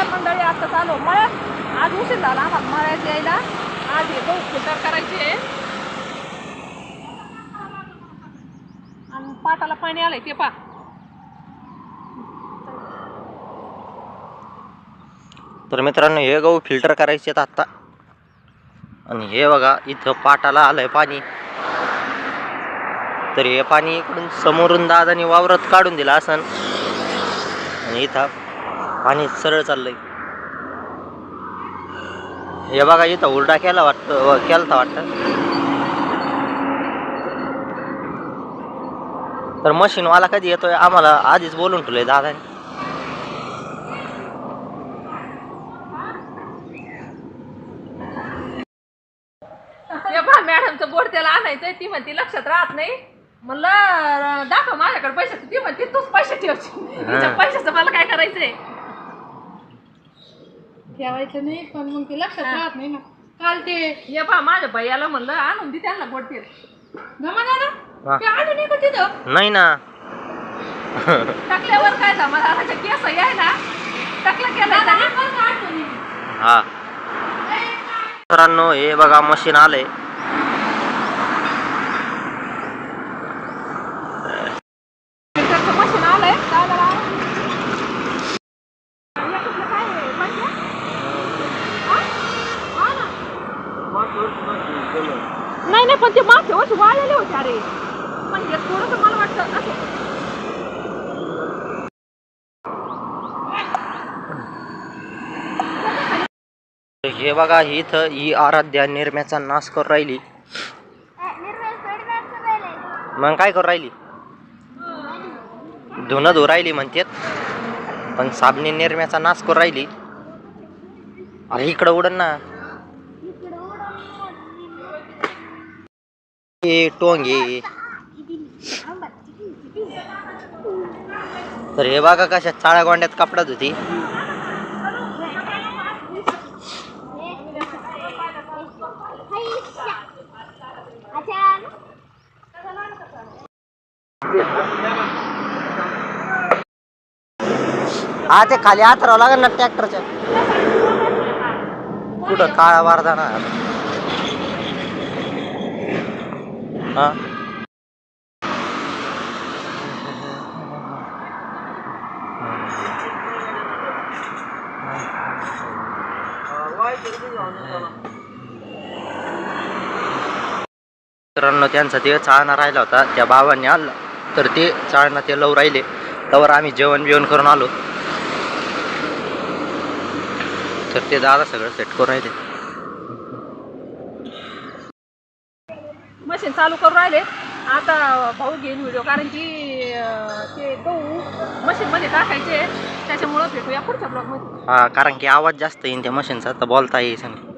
नमस्कार मंडळी, आता चालू मळ्यात. आज उशीर झाला आम्हाला मळ्यात यायला. आज हे गहू फिल्टर करायचे आणि पाटाला पाणी आलंय ते पा. तर मित्रांनो, हे गहू फिल्टर करायचे आहेत आता. आणि हे बघा, इथं पाटाला आलंय पाणी. तर हे पाणी इकडून समोरून दादानी वावरात काढून दिलं असन आणि इथं पाणी सरळ चाललंय. हे बघा, इथं उलटा केला वाटतं. तर मशीनवाला कधी येतोय आम्हाला आधीच बोलून ठेवलंय दादानी. मॅडमचं बोर्ड त्याला आणायचंय, ती म्हणती लक्षात राहत नाही. म्हणलं दाखव माझ्याकडे पैसे. ती म्हणते तूच पैसे ठेवशील. तिच्या पैशाचं मला काय करायचंय? ठेवायचं नाही, पण मग ते लक्षात राहत नाही ना. काल ते ये पहा, माझ्या भैयाला म्हणलं आणून दे त्यांना बोर्ड तेल. जमाना ना ते आणून नाही का तिथं? नाही ना. टाकल्यावर काय जमादाराच्या केस आहे ना, टाकलं केलं हा मित्रांनो, हे बघा मशीन आलंय. मशीन आलंय. नाही पण ते मागच्या वर्षी वाळलेले होते. अरे पण हे थोडंसं मला वाटतं असं. हे बघा, इथं ही आराध्या निरम्याचा नाश करून राहिली. मग काय करू राहिली? धुणं धुवू राहिली म्हणतेत, पण साबणी निरम्याचा नाश करून राहिली. अरे इकडं उडन ना टोंगे. तर हे बघा कशा चाळ्या गोंड्यात कपड्यात होती. हा ते खाली हात राहावं लागेल ना ट्रॅक्टरच्या. कुठं काळा वारदा ना. हा मित्रांनो, त्यांचा ते चाळणा राहिला होता, त्या बाबांनी आला. तर ते चाळणा ते लव राहिले. त्यावर आम्ही जेवण बिवण करून आलो. तर ते दादा सगळं सेट करून राहिले. मशीन चालू करून राहिले. आता भाऊ घेईन व्हिडिओ, कारण की ते गहू मशीन मध्ये टाकायचे, त्याच्यामुळं भेटूया पुढच्या ब्लॉग मध्ये. हा, कारण की आवाज जास्त येईन त्या मशीनचा, तर बोलता येईल.